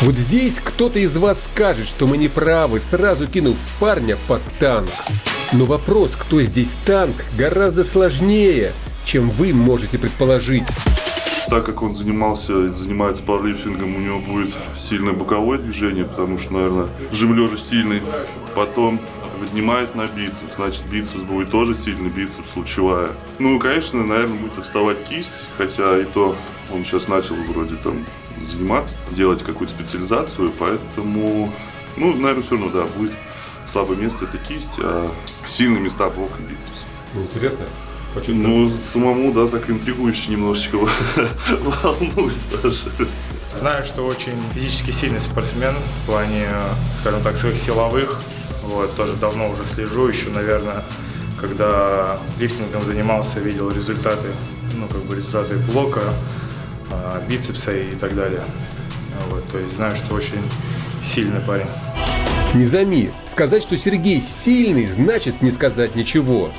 Вот здесь кто-то из вас скажет, что мы не правы, сразу кинув парня под танк. Но вопрос, кто здесь танк, гораздо сложнее, чем вы можете предположить. Так как он занимается пауэрлифтингом, у него будет сильное боковое движение, потому что, наверное, жим лежа сильный. Потом поднимает на бицепс, значит бицепс будет тоже сильный, бицепс лучевая. Ну, конечно, наверное, будет отставать кисть, хотя и то он сейчас начал вроде там заниматься, делать какую-то специализацию, поэтому, ну, наверное, все равно, да, будет слабое место это кисть, а сильные места бок и бицепс. Интересно? Ну, самому, да, так интригующе немножечко волнуюсь даже. Знаю, что очень физически сильный спортсмен в плане, скажем так, своих силовых. Вот, тоже давно уже слежу, еще, наверное, когда лифтингом занимался, видел результаты, ну, как бы результаты блока, бицепса и так далее. Вот, то есть знаю, что очень сильный парень. Низами, сказать, что Сергей сильный, значит не сказать ничего.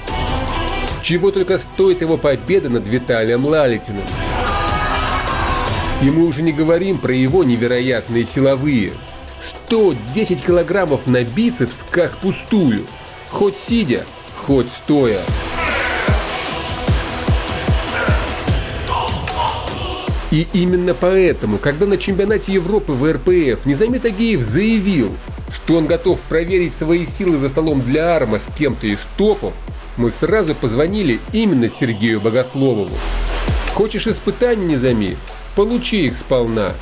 Чего только стоит его победа над Виталием Лалитиным. И мы уже не говорим про его невероятные силовые. 110 килограммов на бицепс как пустую. Хоть сидя, хоть стоя. И именно поэтому, когда на чемпионате Европы в РПФ Низами Тагиев заявил, что он готов проверить свои силы за столом для арма с кем-то из топов, мы сразу позвонили именно Сергею Богословову. Хочешь испытаний, Низами? Получи их сполна.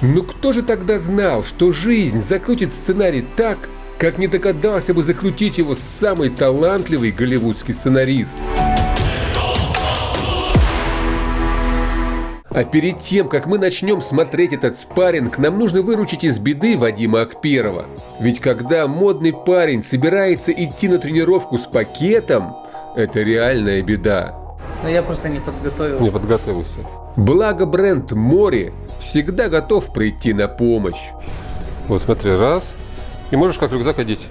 Но кто же тогда знал, что жизнь закрутит сценарий так, как не догадался бы закрутить его самый талантливый голливудский сценарист? А перед тем, как мы начнем смотреть этот спарринг, нам нужно выручить из беды Вадима Акперова. Ведь когда модный парень собирается идти на тренировку с пакетом, это реальная беда. Но я просто не подготовился. Не подготовился. Благо бренд Мори всегда готов прийти на помощь. Вот смотри, раз. И можешь как рюкзак одеть.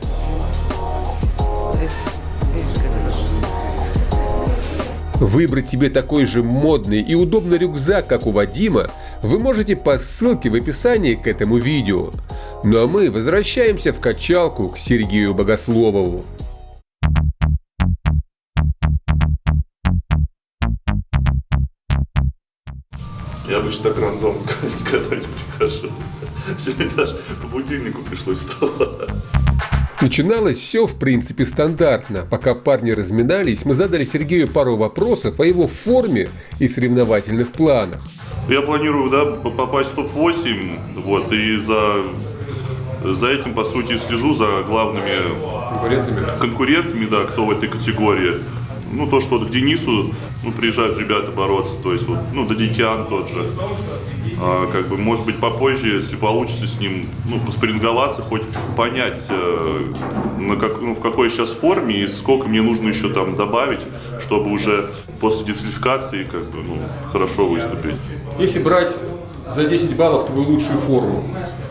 Выбрать себе такой же модный и удобный рюкзак, как у Вадима, вы можете по ссылке в описании к этому видео. Ну а мы возвращаемся в качалку к Сергею Богословову. Я обычно так рандомно никогда не прихожу. Сегодня даже по будильнику пришлось вставать. Начиналось все, в принципе, стандартно. Пока парни разминались, мы задали Сергею пару вопросов о его форме и соревновательных планах. Я планирую, да, попасть в топ-8, вот, и за этим, по сути, слежу за главными конкурентами, да, кто в этой категории. Ну, то, что вот к Денису, ну, приезжают ребята бороться, то есть, вот, ну, Дадикян тот же. Как бы, может быть, попозже, если получится с ним, ну, поспарринговаться, хоть понять, в какой сейчас форме и сколько мне нужно еще там добавить, чтобы уже после дисквалификации, как бы, ну, хорошо выступить. Если брать за 10 баллов твою лучшую форму,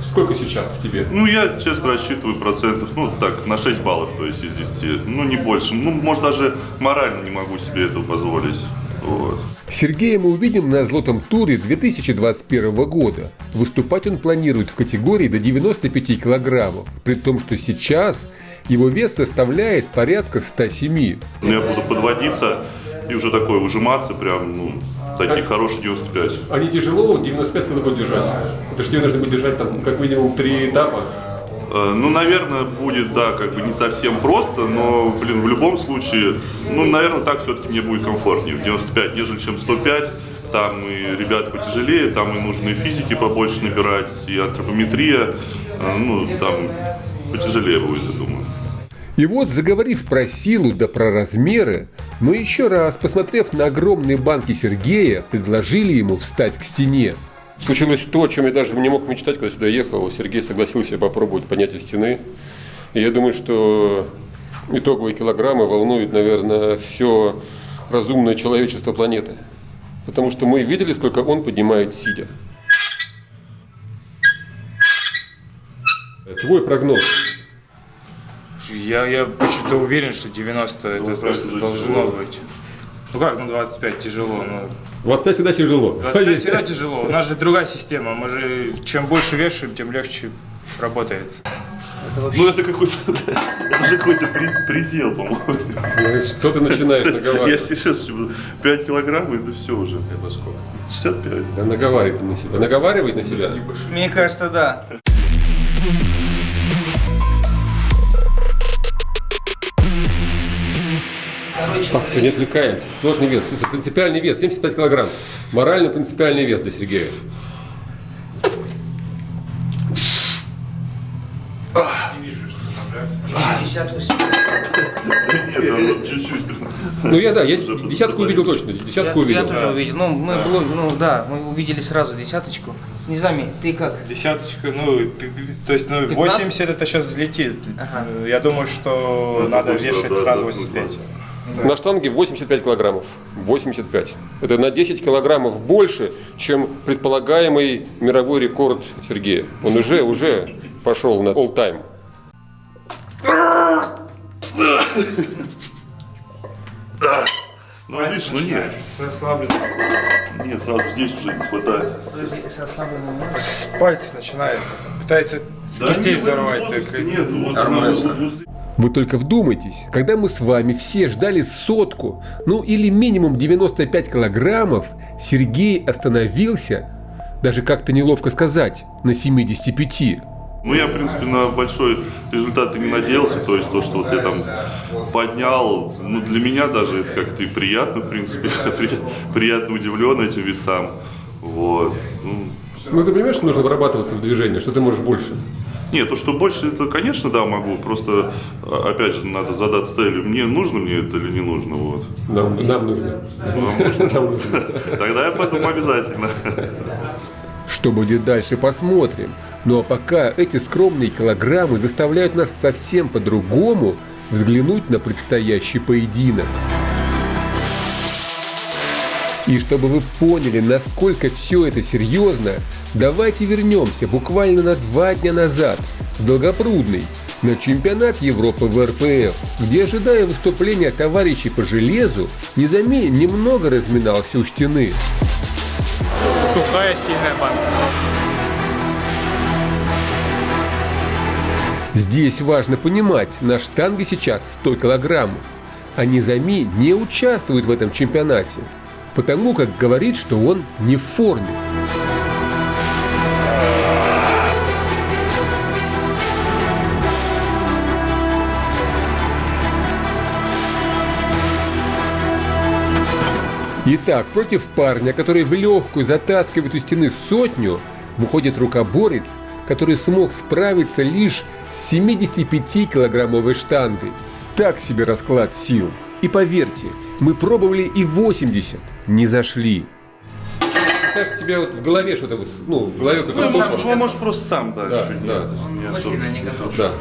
сколько сейчас к тебе? Ну, я, честно, рассчитываю процентов, ну, так, на 6 баллов, то есть, из 10, ну, не больше. Ну, может, даже морально не могу себе этого позволить. Вот. Сергея мы увидим на Злотом туре 2021 года. Выступать он планирует в категории до 95 килограммов, при том, что сейчас его вес составляет порядка 107. Я буду подводиться и уже такой ужиматься, прям, ну, такие хорошие 95. А не тяжело 95 целый год держать? Это же тебе нужно будет держать там как минимум 3 этапа. Ну, наверное, будет, да, как бы не совсем просто, но, блин, в любом случае, ну, наверное, так все-таки мне будет комфортнее в 95, нежели чем 105. Там и ребята потяжелее, там и нужно и физики побольше набирать, и антропометрия, ну, там потяжелее будет, я думаю. И вот, заговорив про силу да про размеры, мы еще раз, посмотрев на огромные банки Сергея, предложили ему встать к стене. Случилось то, о чем я даже не мог мечтать, когда сюда ехал. Сергей согласился попробовать поднятие стены. И я думаю, что итоговые килограммы волнуют, наверное, все разумное человечество планеты. Потому что мы видели, сколько он поднимает сидя. Твой прогноз? Я почему-то уверен, что 90 это 25 просто уже должно тяжело. быть. Ну как, 25 тяжело, 25 всегда тяжело. 25 всегда тяжело. У нас же другая система. Мы же чем больше вешаем, тем легче работается. Ну это какой-то, это же какой-то предел, по-моему. Что ты начинаешь Я наговаривать? сейчас 5 килограмм, это все уже. Это сколько? 65. Да наговаривай на себя. Наговаривай на себя. Мне кажется, да. Так, все, не отвлекаемся. Сложный вес. Это принципиальный вес, 75 килограмм. Морально принципиальный вес для Сергея. Десятку Нет, ну, чуть-чуть. Ну я десятку увидел точно. Десятку я увидел. тоже увидел. Ну, мы увидели сразу десяточку. Низами, ты как? Десяточка, то есть 80 это сейчас взлетит. Ага. Я думаю, что Ну, надо точно, вешать да, сразу да, 85. На штанге 85 килограммов. 85. Это на 10 килограммов больше, чем предполагаемый мировой рекорд Сергея. Он уже пошел на all time. Ну, видишь, ну нет. Расслаблен. Нет, сразу здесь уже не хватает. Подожди, с ослабленным нет? С пальцев начинает. Пытается с кистей нет, взорвать. возможности так, нет, ну, вот армрестлер. надо вот Вы только вдумайтесь, когда мы с вами все ждали сотку, ну или минимум 95 килограммов, Сергей остановился, даже как-то неловко сказать, на 75. Ну, я, в принципе, на большой результат и не надеялся, то есть то, что вот я там поднял, ну, для меня даже это как-то и приятно, в принципе, приятно удивлен этим весам, вот. Ну ты понимаешь, что нужно вырабатываться в движении, что ты можешь больше? Нет, то, что больше, это, конечно, да, могу, просто, опять же, надо задаться целью, мне это или не нужно, вот. Нам нужно. Нам нужно. Тогда я подумаю обязательно. Что будет дальше, посмотрим. Ну а пока эти скромные килограммы заставляют нас совсем по-другому взглянуть на предстоящий поединок. И чтобы вы поняли, насколько все это серьезно, давайте вернемся буквально на 2 дня назад в Долгопрудный на чемпионат Европы в РПФ, где, ожидая выступления товарищей по железу, Низами немного разминался у стены. Сухая, сильная банка. Здесь важно понимать, на штанге сейчас 100 килограммов, а Низами не участвует в этом чемпионате, потому как говорит, что он не в форме. Итак, против парня, который в легкую затаскивает у стены 100, выходит рукоборец, который смог справиться лишь с 75-килограммовой штангой. Так себе расклад сил. И поверьте, мы пробовали и 80, не зашли. Кажется, тебе вот в голове что-то вот, в голове какой-то Может, просто сам, да, чуть-чуть. Не Он особо. сильно не готов. Да.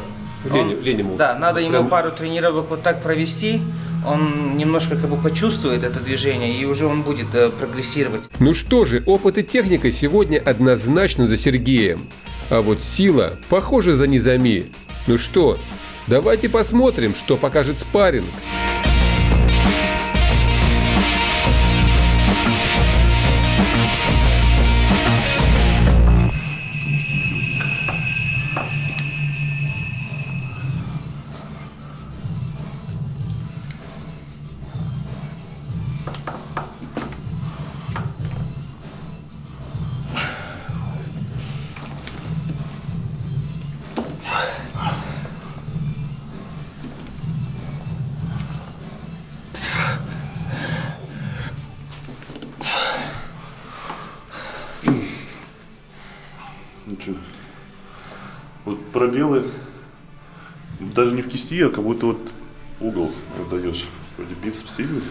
Лене Да, надо ему прям- пару тренировок вот так провести, он немножко как бы почувствует это движение, и уже он будет прогрессировать. Ну что же, опыт и техника сегодня однозначно за Сергеем. А вот сила, похоже, за Низами. Ну что, давайте посмотрим, что покажет спарринг. Ну что, вот пробелы, даже не в кисти, а как будто вот угол отдаешь. Вроде бицепс сильный.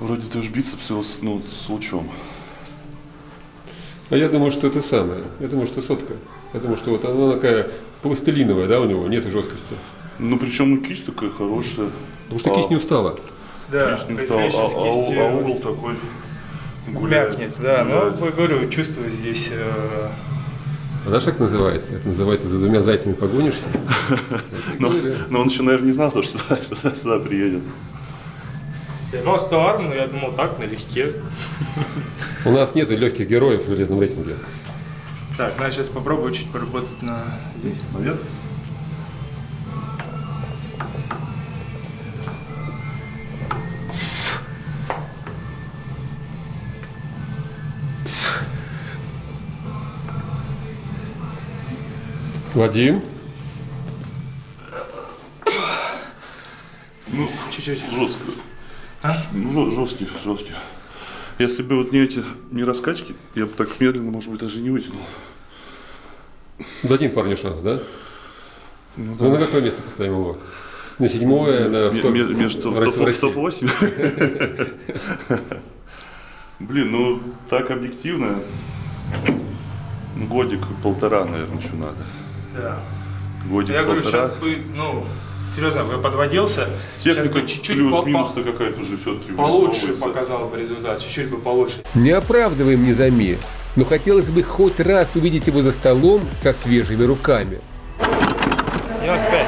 Вроде тоже бицепс с лучом. А я думаю, что это самое. Я думаю, что сотка. Я думаю, что вот она такая пластилиновая, да, у него нет жесткости. Ну причем кисть такая хорошая. Потому что кисть не устала. Да, Кисть не устала, а угол такой гуляет. Мякнет, да. Но, я говорю, чувствую здесь А знаешь, как называется? Это называется «За двумя зайцами погонишься». Но он еще, наверное, не знал, что сюда приедет. Я знал, что армия, но я думал так, налегке. У нас нет легких героев в железном рейтинге. Так, надо сейчас попробую чуть поработать на здесь. Наверх? Вадим? Ну, Чуть-чуть. жестко. А? Ну, жесткий. Если бы вот не раскачки, я бы так медленно, может быть, даже не вытянул. Дадим парню шанс, да? Ну, Ну, на какое место поставим его? На 7-е, в топ-8. Блин, ну так объективно. Ну, годик-полтора, наверное, еще надо. Да. Я говорю, Годик-полтора. сейчас бы, серьезно, я подводился. Сейчас Техника бы чуть-чуть плюс-минус-то какая-то уже все-таки получше вырисовывается. показал бы результат, чуть-чуть бы получше. Не оправдываем Низами, но хотелось бы хоть раз увидеть его за столом со свежими руками. 95.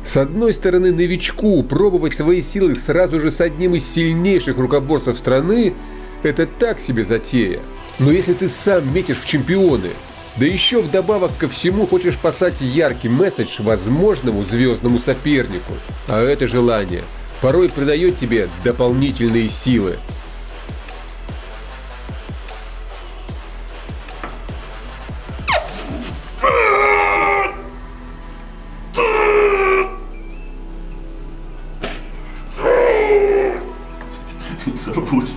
С одной стороны, новичку пробовать свои силы сразу же с одним из сильнейших рукоборцев страны – это так себе затея. Но если ты сам метишь в чемпионы, да еще вдобавок ко всему хочешь послать яркий месседж возможному звездному сопернику, а это желание порой придает тебе дополнительные силы. Не сорвусь.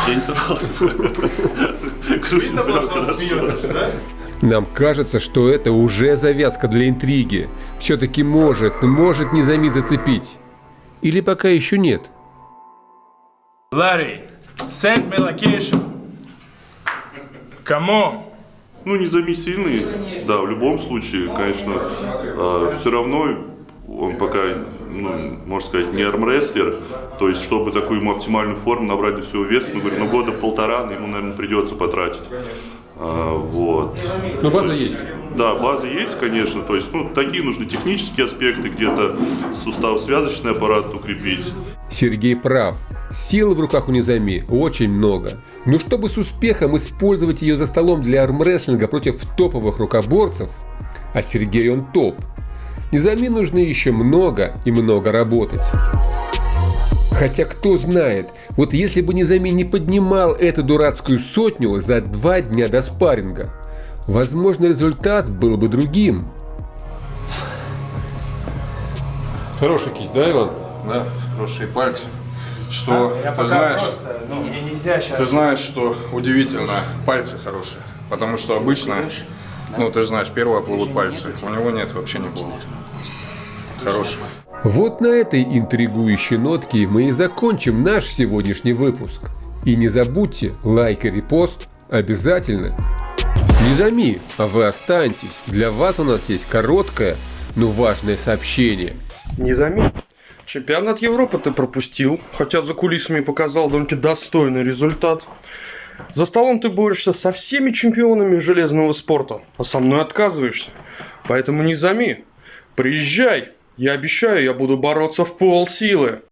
Я не сорвался. Видно было, что он смеется, да? Нам кажется, что это уже завязка для интриги. Все-таки может Низами зацепить. Или пока еще нет. Larry, send me location. Come on. Ну, Низами сильный, да, в любом случае, конечно, все равно он пока, можно сказать, не армрестлер, то есть, чтобы такую ему оптимальную форму набрать до всего веса, мы говорим, года полтора ему, наверное, придется потратить. Вот. Но база есть. Да, база есть, конечно, то есть, такие нужны технические аспекты, где-то сустав-связочный аппарат укрепить. Сергей прав. Силы в руках у Низами очень много. Но чтобы с успехом использовать ее за столом для армрестлинга против топовых рукоборцев, а Сергей он топ, Низами нужно еще много и много работать. Хотя кто знает, вот если бы Низами не поднимал эту дурацкую сотню за 2 дня до спарринга, возможно, результат был бы другим. Хороший кисть, да, Иван? Да, хорошие пальцы. Что ты знаешь? Мне нельзя сейчас. Ты знаешь, что удивительно, пальцы хорошие. Потому что обычно, ты же знаешь, первые плывут пальцы. У него нет, вообще не плывут. Хороший. Вот на этой интригующей нотке мы и закончим наш сегодняшний выпуск. И не забудьте, лайк и репост обязательно. Низами, а вы останьтесь. Для вас у нас есть короткое, но важное сообщение. Низами. Чемпионат Европы ты пропустил, хотя за кулисами показал довольно достойный результат. За столом ты борешься со всеми чемпионами железного спорта, а со мной отказываешься. Поэтому Низами, приезжай. Я обещаю, я буду бороться в полсилы.